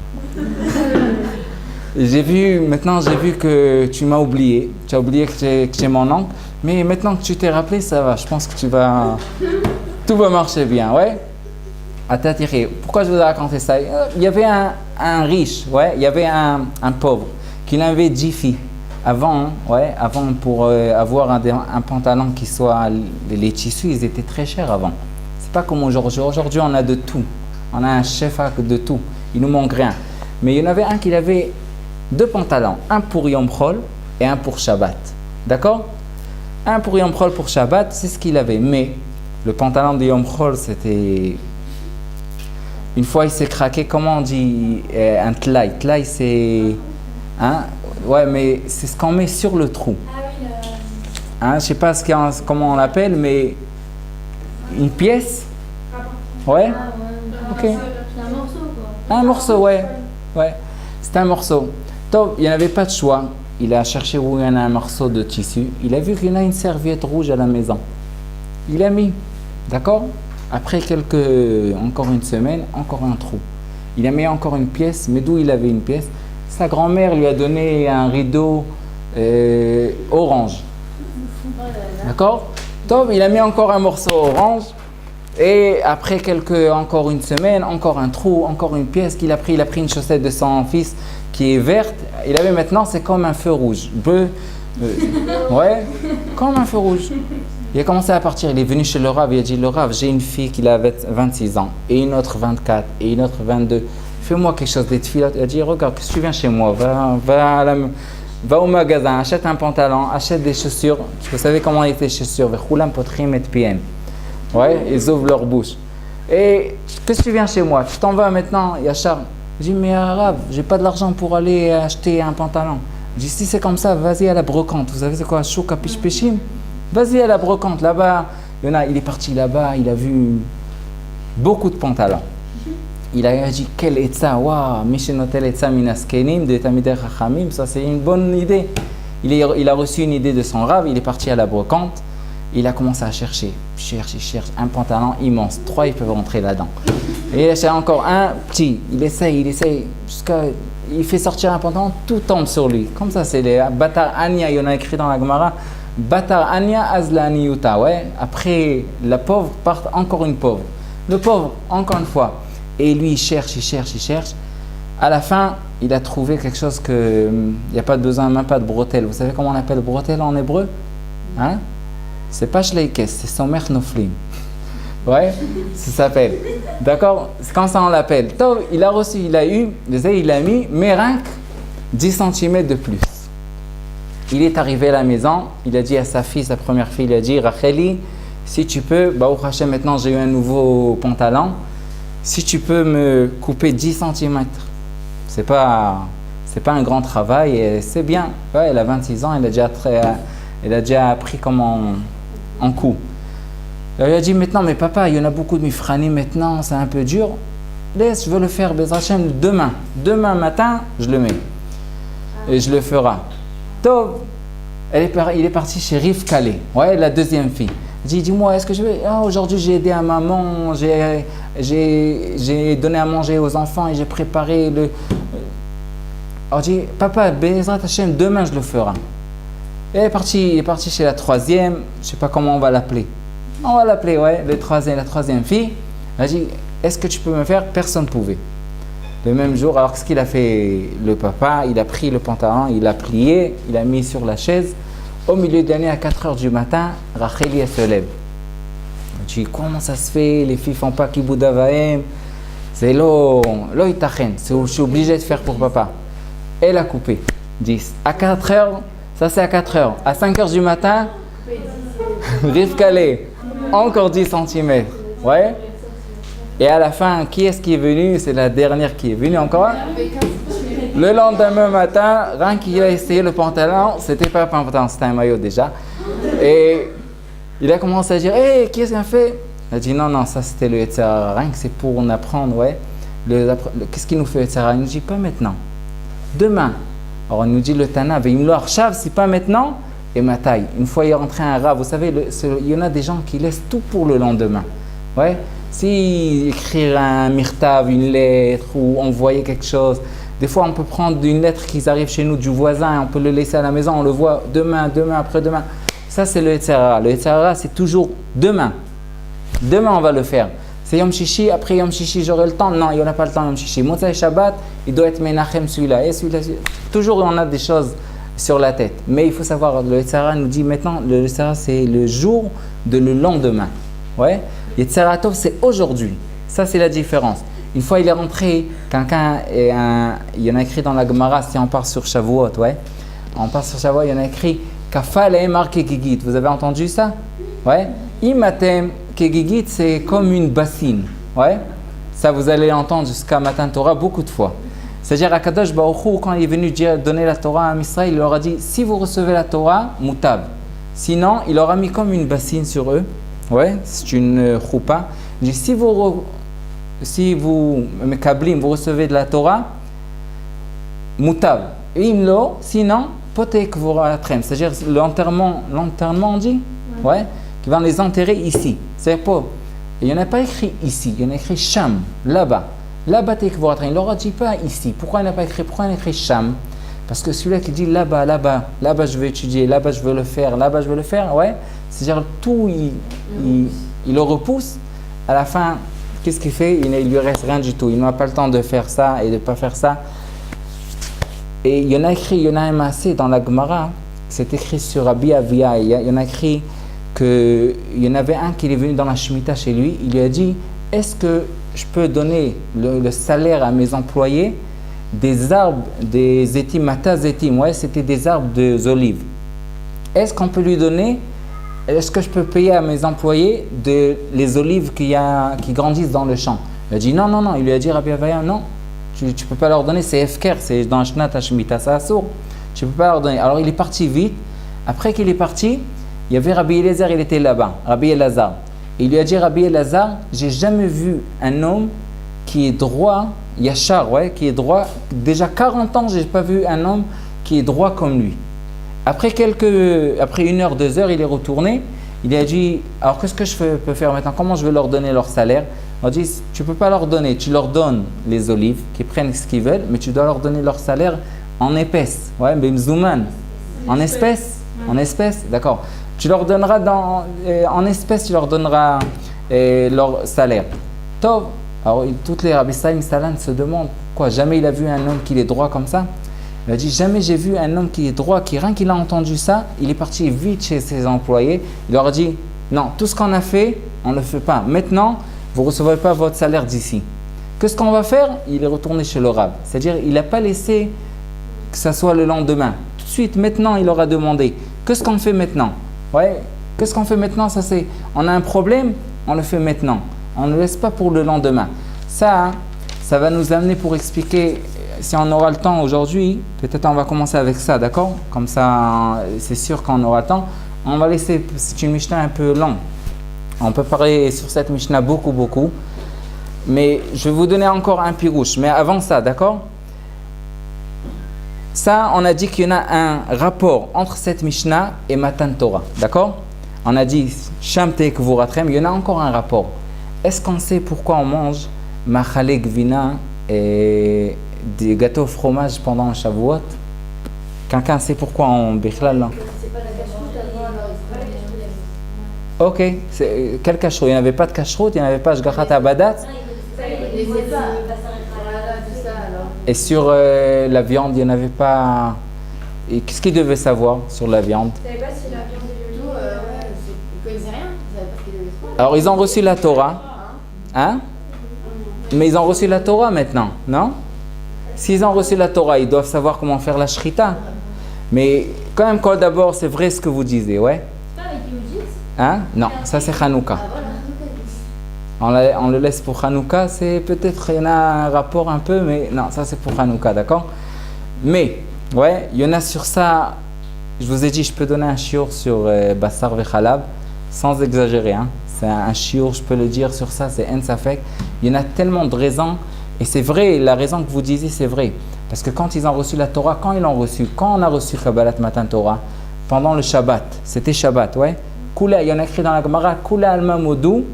Speaker 1: Maintenant j'ai vu que tu m'as oublié. Tu as oublié que tu es mon oncle. Mais maintenant que tu t'es rappelé, ça va. Je pense que tout va marcher bien, ouais. Pourquoi je vous ai raconté ça? Il y avait un riche, ouais. Il y avait un pauvre qui avait 10 filles. Avant pour avoir un pantalon qui soit... Les tissus, ils étaient très chers avant. C'est pas comme aujourd'hui. Aujourd'hui, on a de tout. On a un chef de tout. Il nous manque rien. Mais il y en avait un qui avait 2 pantalons. Un pour Yom Chol et un pour Shabbat. D'accord? Un pour Yom Chol pour Shabbat, c'est ce qu'il avait. Mais le pantalon de Yom Chol, c'était... Une fois, il s'est craqué. Comment on dit un tlai? Tlai, c'est... Hein? Ouais, mais c'est ce qu'on met sur le trou. Hein? Je ne sais pas comment on l'appelle, mais... Une pièce? Ouais? Ok.
Speaker 2: C'est un morceau, quoi.
Speaker 1: Un morceau, ouais. C'est un morceau. Donc, il n'y en avait pas de choix. Il a cherché où il y en a un morceau de tissu. Il a vu qu'il y en a une serviette rouge à la maison. Il a mis. D'accord? Après encore une semaine, encore un trou. Il a mis encore une pièce, mais d'où il avait une pièce? Sa grand-mère lui a donné un rideau orange. D'accord? Donc, il a mis encore un morceau orange. Et après encore une semaine, encore un trou, encore une pièce qu'il a pris. Il a pris une chaussette de son fils qui est verte. Il avait maintenant, c'est comme un feu rouge. Bleu. Ouais, comme un feu rouge. Il a commencé à partir. Il est venu chez le Rav. Il a dit, le Rav, j'ai une fille qui a 26 ans. Et une autre 24. Et une autre 22. Fais-moi quelque chose des tefilot. Il a dit, regarde, si tu viens chez moi, va au magasin, achète un pantalon, achète des chaussures. Vous savez comment étaient les chaussures? Ouais, ils ouvrent leur bouche. Et qu'est-ce que tu viens chez moi? Tu t'en vas maintenant, Yachar. Je dis, mais Arabe, j'ai pas de l'argent pour aller acheter un pantalon. Je dis, si c'est comme ça, vas-y à la brocante. Vous savez c'est quoi? Chouk à Pishpeshim? Vas-y à la brocante, là-bas. Il est parti là-bas, il a vu beaucoup de pantalons. Il a dit, quel etza, waouh, Mishenotel etza minaskenim de Tamider Chachamim, ça c'est une bonne idée. Il a reçu une idée de son Rav, il est parti à la brocante. Il a commencé à chercher, un pantalon immense. 3, ils peuvent rentrer là-dedans. Et il cherche encore un petit. Il essaye, il fait sortir un pantalon, tout tombe sur lui. Comme ça, c'est les Batar Anya, il y en a écrit dans la Gemara. Batar Anya Azlani Yuta. Ouais. Après, la pauvre part encore une pauvre. Le pauvre, encore une fois. Et lui, il cherche. À la fin, il a trouvé quelque chose que il n'y a pas de besoin, même pas de bretelle. Vous savez comment on appelle bretelle en hébreu? Hein? C'est pas shleikes, c'est somer noflim. Ouais, ça s'appelle. D'accord? C'est comme ça on l'appelle. Il a reçu, il a mis Mérinque 10 cm de plus. Il est arrivé à la maison, il a dit à sa fille, sa première fille, il a dit, Racheli, si tu peux, Baruch Hashem, maintenant j'ai eu un nouveau pantalon, si tu peux me couper 10 cm. C'est pas un grand travail et c'est bien. Ouais, elle a 26 ans, elle a déjà appris comment en coup. Il a dit maintenant, mais papa, il y en a beaucoup de mifrani maintenant, c'est un peu dur. Laisse, je veux le faire, Bezrat Hashem, demain. Demain matin, je le mets. Et je le ferai. Tov, il est parti chez Rif Calais, ouais, la deuxième fille. Il dit, dis-moi, est-ce que je vais... aujourd'hui, j'ai aidé à maman, j'ai donné à manger aux enfants et j'ai préparé le... Alors, je dis, papa, Bezrat Hashem, demain, je le ferai. Et il est parti chez la troisième, je ne sais pas comment on va l'appeler. On va l'appeler, ouais, la troisième fille. Elle a dit, est-ce que tu peux me faire? Personne ne pouvait. Le même jour, alors qu'est-ce qu'il a fait le papa? Il a pris le pantalon, il l'a plié, il l'a mis sur la chaise. Au milieu de l'année, à 4h du matin, Racheli, elle se lève. Elle dit, comment ça se fait? Les filles ne font pas kiboud avaim. C'est lo itachen, je suis obligé de faire pour papa. Elle a coupé 10. À 4h, ça c'est à 4h. À 5h du matin, Rif Calais, encore 10 cm. Ouais. Et à la fin, qui est-ce qui est venu? C'est la dernière qui est venue encore. Le lendemain matin, rien qu'il a essayé le pantalon, c'était pas un pantalon, c'était un maillot déjà. Et il a commencé à dire, hey, qui est-ce qu'il a fait? Il a dit, non, ça c'était le Yetzirah. Rien que c'est pour en apprendre, ouais. Qu'est-ce qu'il nous fait le Yetzirah? Il nous dit, pas maintenant. Demain. Alors, on nous dit le Tana, c'est pas maintenant, et ma taille. Une fois, il est rentré un Rav. Vous savez, il y en a des gens qui laissent tout pour le lendemain. Ouais. Si écrire un mirtav, une lettre, ou envoyer quelque chose, des fois, on peut prendre une lettre qui arrive chez nous du voisin, et on peut le laisser à la maison, on le voit demain, après-demain. Ça, c'est le Yetzirah. Le Yetzirah, c'est toujours demain. Demain, on va le faire. C'est Yom Shishi, après Yom Shishi, j'aurai le temps. Non, il n'y en a pas le temps Yom Shishi. Motzai Shabbat, il doit être Menachem celui-là. Et celui-là. Toujours, on a des choses sur la tête. Mais il faut savoir, le Yetzirah nous dit maintenant, le Yetzirah, c'est le jour de le lendemain. Ouais. Yetzirah Tov, c'est aujourd'hui. Ça, c'est la différence. Une fois, il est rentré, il y en a écrit dans la Gemara, si on part sur Shavuot, ouais. On part sur Shavuot, il y en a écrit Kafal et marqué Gigit. Vous avez entendu ça? Ouais. Imatem Kegigit, c'est comme une bassine. Ouais. Ça, vous allez l'entendre jusqu'à Matan Torah beaucoup de fois. C'est-à-dire, Akadosh Baruch Hu, quand il est venu donner la Torah à Israël, il leur a dit, si vous recevez la Torah, mutab. Sinon, il leur a mis comme une bassine sur eux. Ouais, c'est une choupa. Il dit, si vous mekablim, vous recevez de la Torah, mutab. Imlo, sinon, potek voratrem. C'est-à-dire, l'enterrement, on dit, ouais, qui va les enterrer ici. C'est pas Et il n'y en a pas écrit ici, il y en a écrit Sham, là-bas. Là-bas, il leur a dit pas ici. Pourquoi il n'a pas écrit? Pourquoi il a écrit Sham? Parce que celui-là qui dit là-bas, là-bas, là-bas je veux étudier, là-bas je veux le faire, là-bas je veux le faire, ouais, c'est-à-dire tout, il le repousse. À la fin, qu'est-ce qu'il fait? Il lui reste rien du tout. Il n'a pas le temps de faire ça et de ne pas faire ça. Et il y en a écrit, il y en a un assez dans la Gemara, c'est écrit sur Rabbi Avia, il y en a écrit qu'il y en avait un qui est venu dans la Shemitah chez lui, il lui a dit, est-ce que je peux donner le salaire à mes employés des arbres, des zétim, mata zétim, ouais, c'était des arbres d'olives. Est-ce qu'on peut lui donner, est-ce que je peux payer à mes employés les olives qui grandissent dans le champ? Il a dit non, non, non. Il lui a dit, Rabbi Avaya, non, tu ne peux pas leur donner, c'est Efker, c'est dans Shnat Hashmita, c'est assour. Tu ne peux pas leur donner. Alors il est parti vite. Après qu'il est parti, il y avait Rabbi Elazar, il était là-bas, Rabbi Elazar. Il lui a dit, Rabbi Elazar, j'ai jamais vu un homme qui est droit, Yachar, ouais, qui est droit. Déjà 40 ans, je n'ai pas vu un homme qui est droit comme lui. Après 1 heure, 2 heures, il est retourné. Il a dit, alors qu'est-ce que je peux faire maintenant? Comment je vais leur donner leur salaire? On a dit, tu ne peux pas leur donner. Tu leur donnes les olives, qui prennent ce qu'ils veulent, mais tu dois leur donner leur salaire en épaisse. Ouais, bimzouman. En espèces. En espèces, d'accord. Tu leur donneras en espèces, tu leur donneras leur salaire. Tov. Alors, toutes les Rabbi Saïm Salan se demandent pourquoi jamais il a vu un homme qui est droit comme ça. Il a dit, jamais j'ai vu un homme qui est droit, qui rien qu'il a entendu ça, il est parti vite chez ses employés. Il leur a dit, non, tout ce qu'on a fait, on ne le fait pas. Maintenant, vous ne recevez pas votre salaire d'ici. Qu'est-ce qu'on va faire? Il est retourné chez le Rab. C'est-à-dire, il n'a pas laissé que ça soit le lendemain. Tout de suite, maintenant, il leur a demandé, qu'est-ce qu'on fait maintenant? Ouais, qu'est-ce qu'on fait maintenant? Ça, c'est, on a un problème, on le fait maintenant. On ne laisse pas pour le lendemain. Ça va nous amener pour expliquer, si on aura le temps aujourd'hui, peut-être on va commencer avec ça, d'accord? Comme ça, c'est sûr qu'on aura le temps. On va laisser, c'est une Mishnah un peu longue. On peut parler sur cette Mishnah beaucoup. Mais je vais vous donner encore un pirouche. Mais avant ça, d'accord? Ça, on a dit qu'il y en a un rapport entre cette Mishnah et Matan Torah, d'accord? On a dit, Sham Teik Vuratrem, il y en a encore un rapport. Est-ce qu'on sait pourquoi on mange Machale Gvina et des gâteaux au fromage pendant Shavuot? Quelqu'un sait pourquoi on Bichlal?
Speaker 2: C'est pas la cacheroute avant, alors c'est pas la cacheroute.
Speaker 1: Ok, quel cacheroute? Il n'y avait pas de cacheroute, il n'y avait pas Shgachat Abadat.
Speaker 2: Les ébats, tout ça alors.
Speaker 1: Et sur la viande, il n'y en avait pas. Et qu'est-ce qu'il devait savoir sur la viande?
Speaker 2: Tu savais pas si la viande est du tout, ils connaissaient rien, ils savaient pas ce qu'ils devaient se prendre.
Speaker 1: Alors, ils ont reçu la Torah. Hein? Mais ils ont reçu la Torah maintenant, non? S'ils ont reçu la Torah, ils doivent savoir comment faire la shrita. Mais quand même, d'abord, c'est vrai ce que vous disiez, ouais?
Speaker 2: C'est pas avec Yujitsu?
Speaker 1: Hein? Non, ça c'est Hanouka. On le laisse pour Hanouka, c'est peut-être, il y en a un rapport un peu, mais non, ça c'est pour Hanouka, d'accord? Mais, ouais, il y en a sur ça, je vous ai dit, je peux donner un shiur sur Bassar Vechalab, sans exagérer, hein? C'est un shiur, je peux le dire sur ça, c'est En Safek. Il y en a tellement de raisons, et c'est vrai, la raison que vous disiez, c'est vrai. Parce que quand ils ont reçu la Torah, quand on a reçu Kabbalat Matan Torah, pendant le Shabbat, c'était Shabbat, ouais? Kula, il y en a écrit dans la Gemara, Kula alma modou,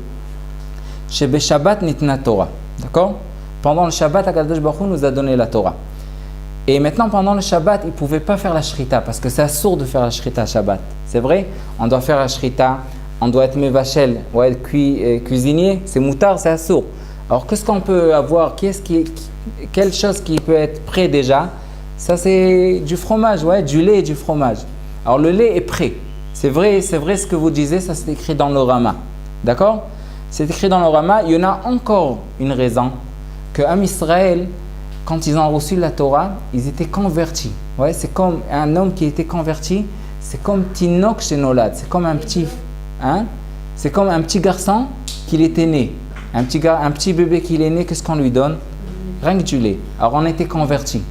Speaker 1: Shebe Shabbat nitna Torah. D'accord? Pendant le Shabbat, Akadosh Baruch Hu nous a donné la Torah. Et maintenant, pendant le Shabbat, ils ne pouvaient pas faire la shrita, parce que c'est assourd de faire la shrita Shabbat. C'est vrai? On doit faire la shrita, on doit être mevachel, ouais, cuisinier, c'est moutard, c'est assourd. Alors, qu'est-ce qu'on peut avoir? Quelle chose qui peut être prêt déjà? Ça, c'est du fromage, ouais, du lait et du fromage. Alors, le lait est prêt. C'est vrai ce que vous disiez, ça c'est écrit dans le Rama. D'accord? C'est écrit dans le Rama. Il y en a encore une raison, que Am Israël, quand ils ont reçu la Torah, ils étaient convertis. Ouais, c'est comme un homme qui était converti, c'est comme Tinok chez Nolad, c'est comme un petit, hein? C'est comme un petit garçon qui était né. Un petit bébé qui est né, qu'est-ce qu'on lui donne? Rien que du lait. Alors on était convertis.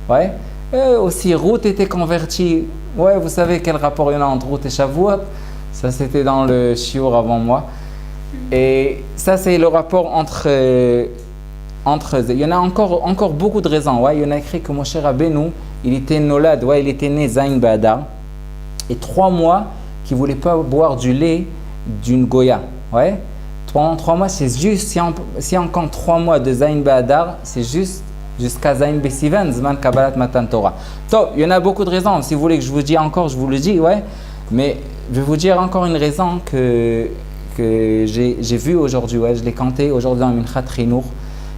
Speaker 1: Ouais. Et aussi Ruth était convertie. Ouais, vous savez quel rapport il y en a entre Ruth et Shavuot? Ça c'était dans le shiur avant moi. Et ça c'est le rapport entre il y en a encore beaucoup de raisons. Ouais, il y en a écrit que Moshe Rabbeinu, il était nolad, ouais, il était né Zayin Ba'adar. Et 3 mois qu'il ne voulait pas boire du lait d'une goya. Ouais. Pendant 3 mois, c'est juste, si on compte 3 mois de Zayn Ba'adar, c'est juste jusqu'à Zayn Besivan, Zman Kabbalat Matan Torah. Donc, il y en a beaucoup de raisons. Si vous voulez que je vous dise encore, je vous le dis, ouais. Mais je vais vous dire encore une raison que j'ai vue aujourd'hui, ouais. Je l'ai compté aujourd'hui dans Minchat Chinour.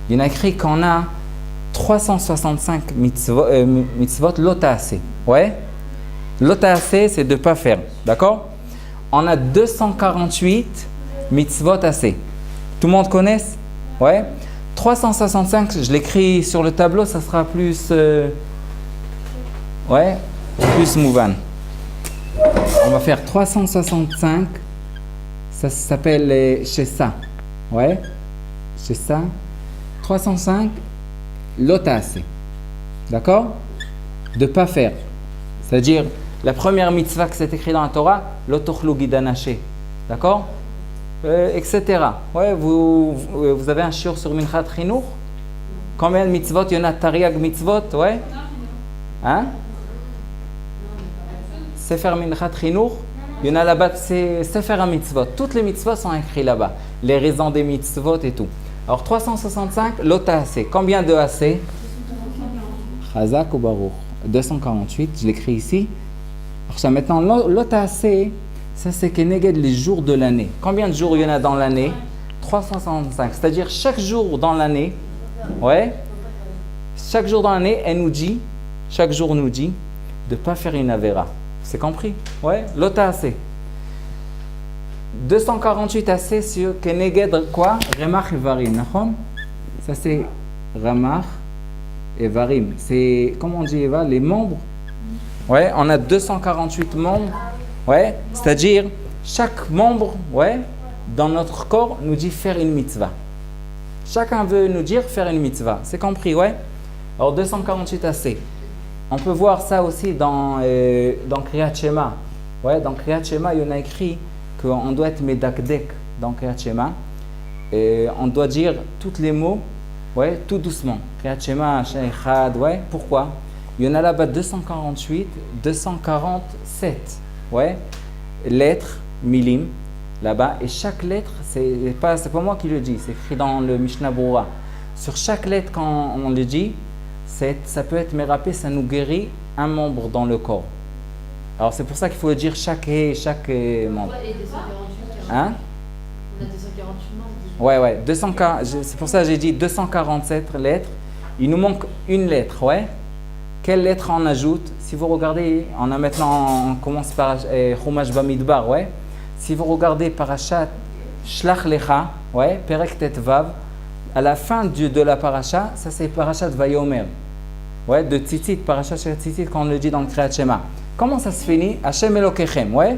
Speaker 1: Il y en a écrit qu'on a 365 mitzvot lota'aseh. Ouais. Lota'aseh, c'est de ne pas faire. D'accord? On a 248 mitzvot assez. Tout le monde connaît? Ouais. 365, je l'écris sur le tableau, ça sera plus plus mouvan. On va faire 365. Ça s'appelle Shessa. Ouais. Shessa. 305 lota'aseh. D'accord? De pas faire. C'est-à-dire la première mitzvah que c'est écrit dans la Torah, lo tochlu gidanaché. D'accord? Etc. Ouais, vous avez un shiur sur Minchat Chinour? Combien de mitzvot? Il y en a Tariag mitzvot, ouais? Hein? Sefer Minchat Chinour? Il y en a là-bas, c'est Sefer mitzvot. Toutes les mitzvot sont écrites là-bas. Les raisons des mitzvot et tout. Alors 365, lota'aseh. Combien de assez? Chazak ou Baruch? 248, je l'écris ici. Alors ça, maintenant, lota'aseh, ça c'est keneged les jours de l'année. Combien de jours il y en a dans l'année? 365. C'est-à-dire chaque jour dans l'année, ouais, chaque jour dans l'année, chaque jour nous dit de ne pas faire une avera. C'est compris? Ouais, lota'aseh. 248 assez sur keneged quoi? Remach et varim, nachon? Ça c'est Ramach et varim. C'est, comment on dit Eva? Les membres? Ouais, on a 248 membres. Ouais, c'est-à-dire chaque membre, ouais, dans notre corps nous dit faire une mitzvah. Chacun veut nous dire faire une mitzvah. C'est compris, ouais? Alors 248 assez. On peut voir ça aussi dans Kriyat Shema. Ouais, dans Kriyat Shema, il y en a écrit qu'on doit être medakdek dans Kriyat Shema. Et on doit dire tous les mots, ouais, tout doucement. Kriyat Shema, Sheikhad, ouais. Pourquoi? Il y en a là-bas 248, 247. Ouais, lettres, milim, là-bas, et chaque lettre, c'est pas moi qui le dis, c'est écrit dans le Mishnah Berurah. Sur chaque lettre, quand on le dit, ça peut être mérapé, ça nous guérit un membre dans le corps. Alors c'est pour ça qu'il faut le dire chaque membre.
Speaker 2: Et 248,
Speaker 1: Hein?
Speaker 2: on a 248 membres.
Speaker 1: Ouais, c'est pour ça que j'ai dit 247 lettres. Il nous manque une lettre, ouais. Quelle lettre on ajoute? Si vous regardez, on commence par Chumash Bamidbar, ouais. Si vous regardez Parashat Shlach Lecha, ouais, Perek Tet Vav, à la fin de la parasha, ça c'est Parashat Vayomer, ouais, de Tzitzit, Parashat Tzitzit, quand on le dit dans le Kriyat Shema. Comment ça se finit? Hashem Elokechem, ouais.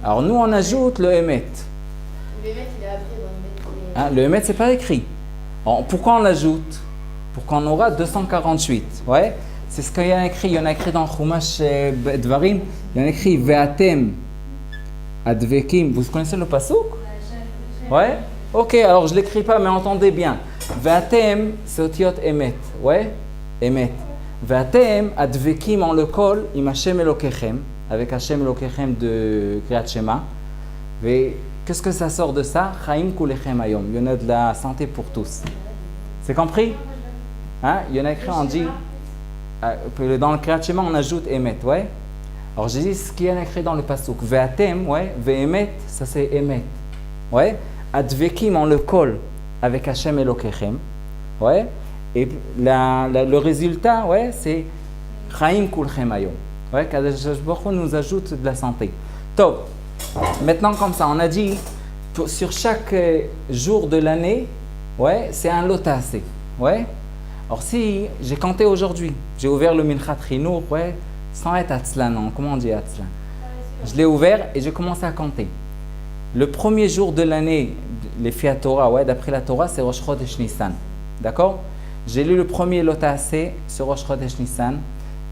Speaker 1: Alors nous on ajoute le Emet.
Speaker 2: Le Emet, il est après.
Speaker 1: Hein, le Emet c'est pas écrit. Alors, pourquoi on l'ajoute? Pour qu'on aura 248, ouais. C'est ce qu'il y a écrit. Il y en a écrit dans Chumash Dvarim. Il y en a écrit Ve'atem advekim. Vous connaissez le pasuk? Ouais. Ok, alors je l'écris pas, mais entendez bien. Ve'atem, c'est otiot emet. Ouais. Emet. Ve'atem advekim en le kol im Hashem Elokechem, avec Hashem Elokechem de Kriyat Shema. Qu'est-ce que ça sort de ça? Chaim kulechem hayom. Il y en a de la santé pour tous. C'est compris? Hein? Il y en a écrit, on dit. Dans le Kriyat Shema, on ajoute Emet, ouais. Alors j'ai dit ce qu'il y a écrit dans le pasuk. Ve'atem, ouais, ve'emet, ça c'est Emet, ouais. Advekim, on le colle avec Hashem Elokechem, ouais. Et le résultat, ouais, c'est Chaim kulchem hayom, ouais. Kadosh Baruch Hu nous ajoute de la santé. Top. Maintenant comme ça, on a dit sur chaque jour de l'année, ouais, c'est un lota'aseh, ouais. Alors si j'ai compté aujourd'hui, j'ai ouvert le Minchat Chinour, ouais, sans être Atzlan, non, comment on dit Atzlan? Je l'ai ouvert et j'ai commencé à compter. Le premier jour de l'année, les Fiat Torah, ouais, d'après la Torah, c'est Rosh Chodesh Nissan. D'accord? J'ai lu le premier lota'aseh sur Rosh Chodesh Nissan.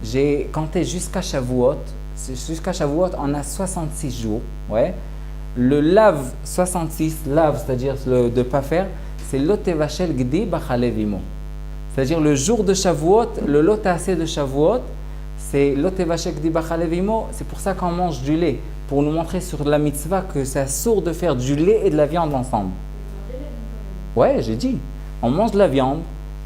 Speaker 1: J'ai compté jusqu'à Shavuot. Jusqu'à Shavuot, on a 66 jours. Ouais. Le lav 66, lav, c'est-à-dire de ne pas faire, c'est Lotevachel Gdi Bachalevimo. C'est-à-dire le jour de Shavuot, le lota'aseh de Shavuot, c'est Lotevachel Gdi Bachalevimo. C'est pour ça qu'on mange du lait. pour nous montrer sur la mitzvah que c'est assourd de faire du lait et de la viande ensemble. Ouais, j'ai dit. On mange de la viande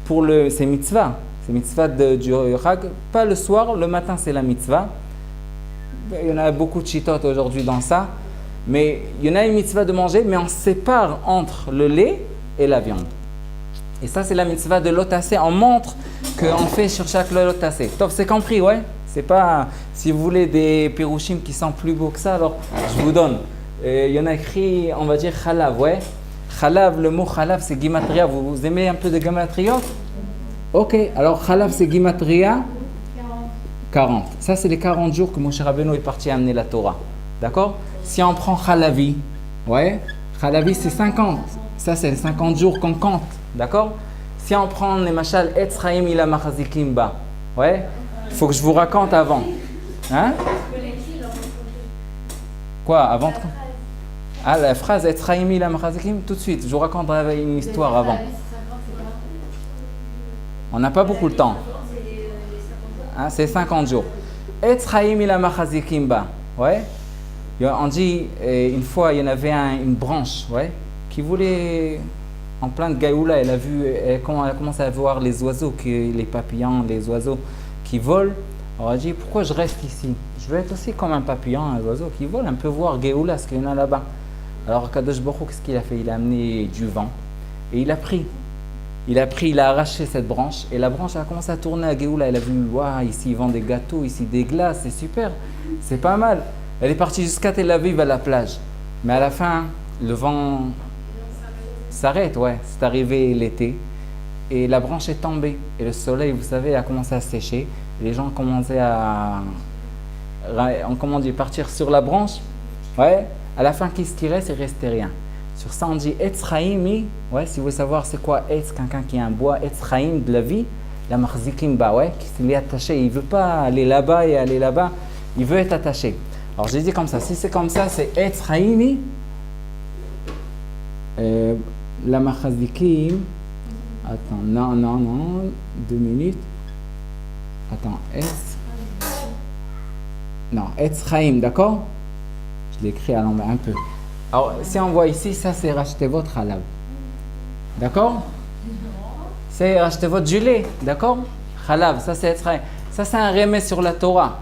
Speaker 1: pour c'est mitzvah. C'est mitzvah du Chag. Pas le soir, le matin c'est la mitzvah. Il y en a beaucoup de chitotes aujourd'hui dans ça. Mais il y en a une mitzvah de manger, mais on sépare entre le lait et la viande. Et ça, c'est la mitzvah de l'otassé. On montre qu'on fait sur chaque l'otassé. Top, c'est compris, ouais? C'est pas... Si vous voulez des pirouchim qui sont plus beaux que ça, alors je vous donne. Il y en a écrit, on va dire, chalav, ouais? Chalav, le mot chalav, c'est gimatria. Vous aimez un peu de gimatria? Ok, alors chalav, c'est gimatria 40. Ça, c'est les 40 jours que Moshe Rabbeinu est parti amener la Torah. D'accord? Si on prend chalavi, ouais? Chalavi, c'est 50. Ça, c'est les 50 jours qu'on compte. D'accord? Si on prend les machal Etzraim ila machazikim ba, ouais? Il faut que je vous raconte avant. Hein? Quoi? Avant? Ah, la phrase Etzraim ila machazikim, tout de suite. Je vous raconterai une histoire avant. On n'a pas beaucoup de temps. Hein? C'est 50 jours. Etzraim ila machazikim ba, ouais? On dit, une fois, il y en avait une branche, ouais? Qui voulait... En plein de Gaoula, elle a commencé à voir les oiseaux, les papillons, les oiseaux qui volent. Alors elle a dit, pourquoi je reste ici? Je veux être aussi comme un papillon, un oiseau qui vole, un peu voir Gaoula, ce qu'il y en a là-bas. Alors Kadosh Baruch Hu, qu'est-ce qu'il a fait? Il a amené du vent et il a pris. Il a arraché cette branche et la branche a commencé à tourner à Gaoula. Elle a vu, waouh, ici ils vendent des gâteaux, ici des glaces, c'est super, c'est pas mal. Elle est partie jusqu'à Tel Aviv à la plage. Mais à la fin, le vent s'arrête, ouais. C'est arrivé l'été et la branche est tombée. Et le soleil, vous savez, a commencé à sécher. Et les gens ont commencé à partir sur la branche. Ouais. À la fin, qui se tirait, c'est resté rien. Sur ça, on dit Etz Chaimi. Ouais, si vous voulez savoir c'est quoi Etz, quelqu'un qui a un bois, Etz Chaim de la vie, la Marzikim Ba, ouais, qui s'est attaché. Il ne veut pas aller là-bas et aller là-bas. Il veut être attaché. Alors, j'ai dit comme ça. Si c'est comme ça, c'est Etz Chaimi. La Machazikim. Attends, non. 2 minutes. Attends, Etz. Non, Etz Chaim, d'accord? Je l'écris à l'envers un peu. Alors, si on voit ici, ça c'est racheter votre halal. D'accord? C'est racheter votre du lait. D'accord? Halav, ça c'est Etz Chaim. Ça c'est un remède sur la Torah.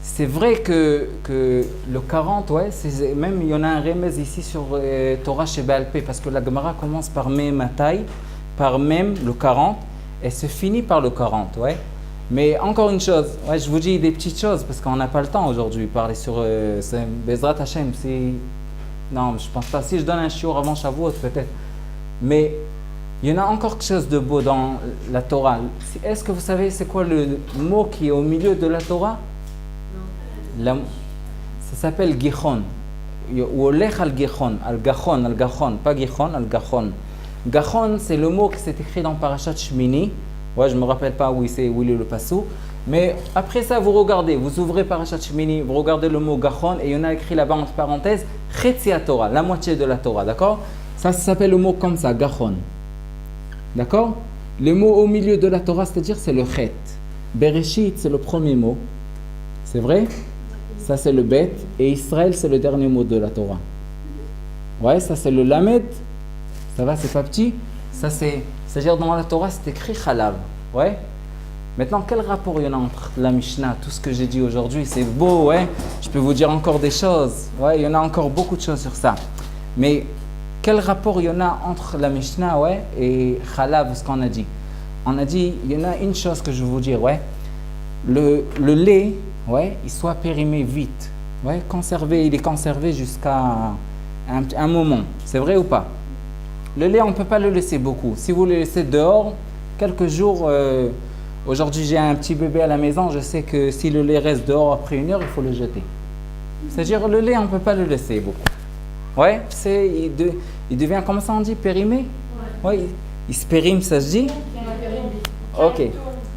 Speaker 1: C'est vrai que le 40, ouais, même il y en a un remède ici sur Torah chez Baal Pé, parce que la Gemara commence par Mem Ataï, par Mem, le 40, et se finit par le 40, ouais. Mais encore une chose, ouais, je vous dis des petites choses, parce qu'on n'a pas le temps aujourd'hui de parler sur Bezrat Hashem. Non, je pense pas. Si je donne un shiur avant Shavuot, peut-être. Mais il y en a encore quelque chose de beau dans la Torah. Est-ce que vous savez c'est quoi le mot qui est au milieu de la Torah? Ça s'appelle Gichon. Ou Olech al-Gichon. Al-Gachon, pas Gichon, al-Gachon. Gachon, c'est le mot qui s'est écrit dans Parashat Shmini. Ouais, je ne me rappelle pas où il est le passou. Mais après ça, vous regardez, vous ouvrez Parashat Shmini, vous regardez le mot Gachon et il y en a écrit là-bas entre parenthèses Chetzi Torah, la moitié de la Torah, d'accord? Ça s'appelle le mot comme ça, Gachon. D'accord? Le mot au milieu de la Torah, c'est-à-dire c'est le Chet. Bereshit, c'est le premier mot. C'est vrai? Ça, c'est le Bet. Et Israël, c'est le dernier mot de la Torah. Ouais, ça, c'est le Lamed. Ça va, c'est pas petit? Ça, c'est-à-dire dans la Torah, c'est écrit Chalav. Ouais? Maintenant, quel rapport il y en a entre la Mishnah, tout ce que j'ai dit aujourd'hui? C'est beau, ouais? Je peux vous dire encore des choses. Ouais, il y en a encore beaucoup de choses sur ça. Mais quel rapport il y en a entre la Mishnah, ouais, et Chalav, ce qu'on a dit? On a dit, il y en a une chose que je vais vous dire, ouais? Le lait, ouais, il soit périmé vite. Ouais, il est conservé jusqu'à un moment. C'est vrai ou pas? Le lait, on ne peut pas le laisser beaucoup. Si vous le laissez dehors, quelques jours, aujourd'hui j'ai un petit bébé à la maison, je sais que si le lait reste dehors après 1 heure, il faut le jeter. C'est-à-dire le lait, on ne peut pas le laisser beaucoup. Ouais, il devient, comment ça on dit, périmé? Ouais, il se périme, ça se dit? Ok,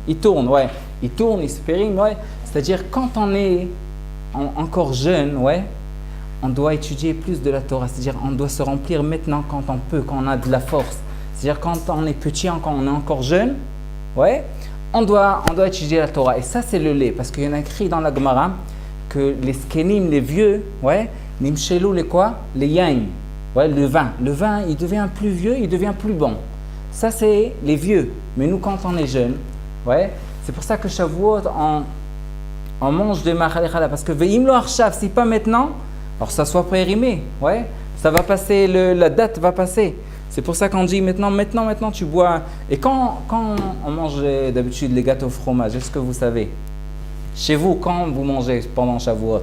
Speaker 1: il tourne, ouais. Il tourne, il se périme, ouais. C'est-à-dire quand on est encore jeune, ouais, on doit étudier plus de la Torah. C'est-à-dire on doit se remplir maintenant quand on peut, quand on a de la force. C'est-à-dire quand on est petit, quand on est encore jeune, ouais, on doit étudier la Torah. Et ça, c'est le lait. Parce qu'il y en a écrit dans la Gemara que les skenim, les vieux, ouais, nimshelou les quoi? Les yain, ouais, le vin. Le vin, il devient plus vieux, il devient plus bon. Ça, c'est les vieux. Mais nous, quand on est jeunes, ouais, c'est pour ça que Shavuot, on mange de machal chalab. Parce que veim lo arshav, si pas maintenant, alors ça soit périmé, ouais, ça va passer, la date va passer. C'est pour ça qu'on dit maintenant, tu bois. Et quand on mange d'habitude les gâteaux au fromage, est-ce que vous savez? Chez vous, quand vous mangez pendant Shavuot?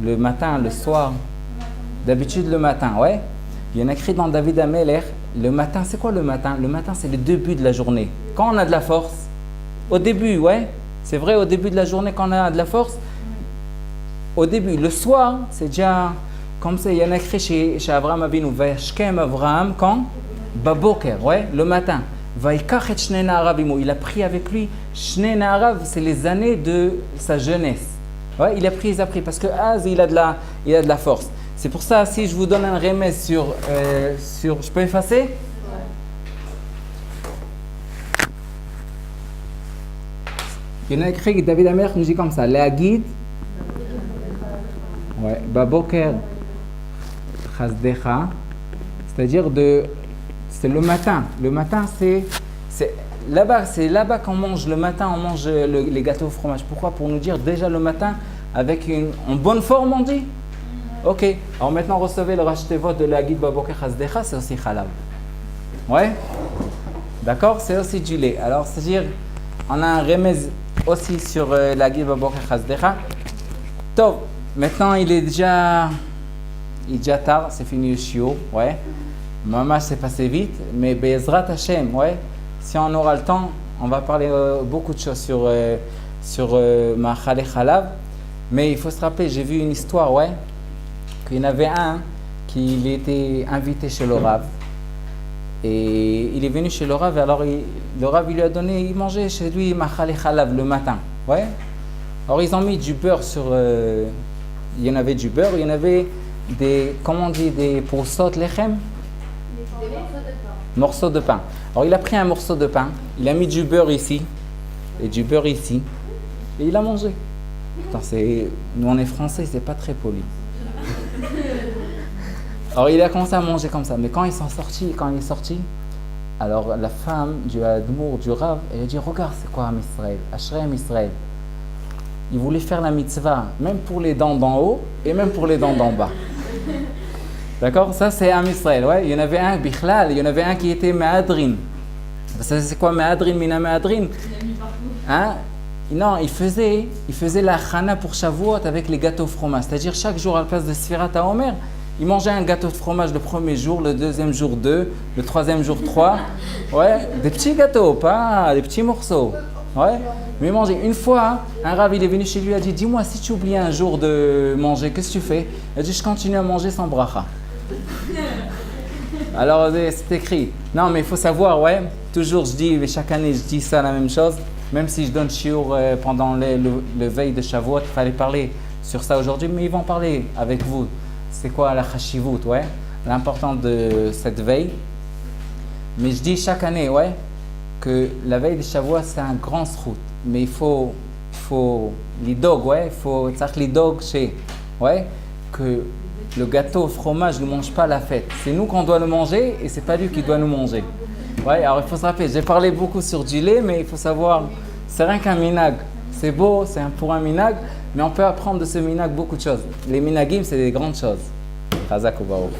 Speaker 1: Le matin, le soir? D'habitude le matin, ouais. Il y en a écrit dans David Ameler, le matin, c'est quoi le matin? Le matin, c'est le début de la journée. Quand on a de la force, au début, ouais. C'est vrai, au début de la journée, quand on a de la force, au début. Le soir, c'est déjà, comme ça, il y en a écrit chez Abraham Avinu, Vayashkem Abraham, quand? Baboker, ouais, le matin. Vaikach et Shnei Na'arav imo. Il a pris avec lui, Shnei Na'arav, c'est les années de sa jeunesse. Ouais, il a pris, parce que Az, il a de la force. C'est pour ça, si je vous donne un remède sur je peux effacer? Il y en a écrit, David Amer nous dit comme ça, Leagid, ouais, Baboker Chazdecha, c'est-à-dire c'est le matin. Le matin, c'est là-bas qu'on mange le matin, on mange les gâteaux au fromage. Pourquoi? Pour nous dire déjà le matin, avec en bonne forme, on dit? Ok. Alors maintenant, recevez le rachetez-vote de la guide Baboker Chazdecha, c'est aussi halal. Ouais? D'accord? C'est aussi du lait. Alors, c'est-à-dire, on a un remède aussi sur la guide Baboker Chazdecha. Top. Maintenant, il est déjà tard, c'est fini le chiot. Ouais. Maman, c'est passé vite, mais Be'ezrat Hashem, ouais. Si on aura le temps, on va parler beaucoup de choses sur Ma'achale Chalav. Mais il faut se rappeler, j'ai vu une histoire, ouais, qu'il y en avait un qui était invité chez le Rav. Et il est venu chez le Rav, et alors le Rav il lui a donné, il mangeait chez lui Ma'achale Chalav le matin, ouais. Alors ils ont mis du beurre il y en avait du beurre, il y en avait des poussot lechem. Morceaux de pain. Alors il a pris un morceau de pain, il a mis du beurre ici et du beurre ici et il a mangé. Putain, nous on est français, c'est pas très poli. Alors il a commencé à manger comme ça, mais quand il est sorti, alors la femme du Admour, du Rav, elle a dit regarde c'est quoi Am Israël, Ashrei Israël. Il voulait faire la mitzvah, même pour les dents d'en haut et même pour les dents d'en bas. D'accord? Ça, c'est Am Israël. Ouais? Il y en avait un, Bichlal, il y en avait un qui était Ma'adrin. C'est quoi Ma'adrin, Mina Ma'adrin? Hein? Non, il faisait la chana pour Shavuot avec les gâteaux fromage. C'est-à-dire, chaque jour, à la place de Sfirat HaOmer, il mangeait un gâteau de fromage le premier jour, le deuxième jour 2, le troisième jour 3. Ouais? Des petits gâteaux, pas des petits morceaux. Ouais? Mais manger. Une fois, un Rav il est venu chez lui, il a dit dis-moi, si tu oublies un jour de manger, qu'est-ce que tu fais? Il a dit je continue à manger sans bracha. Alors c'est écrit. Non, mais il faut savoir, ouais, toujours je dis, chaque année je dis ça la même chose, même si je donne shiur pendant le veille de Shavuot, il fallait parler sur ça aujourd'hui, mais ils vont parler avec vous. C'est quoi la chashivut, ouais, l'important de cette veille. Mais je dis chaque année, ouais, que la veille de Shavuot c'est un grand srout, mais il faut l'idog, ouais, il faut l'idog chez, ouais, que le gâteau au fromage ne mange pas la fête. C'est nous qu'on doit le manger et c'est pas lui qui doit nous manger. Ouais, alors il faut se rappeler, j'ai parlé beaucoup sur du lait, mais il faut savoir, c'est rien qu'un minag. C'est beau, pour un minag, mais on peut apprendre de ce minag beaucoup de choses. Les minagim, c'est des grandes choses. Chazak ou Baruch.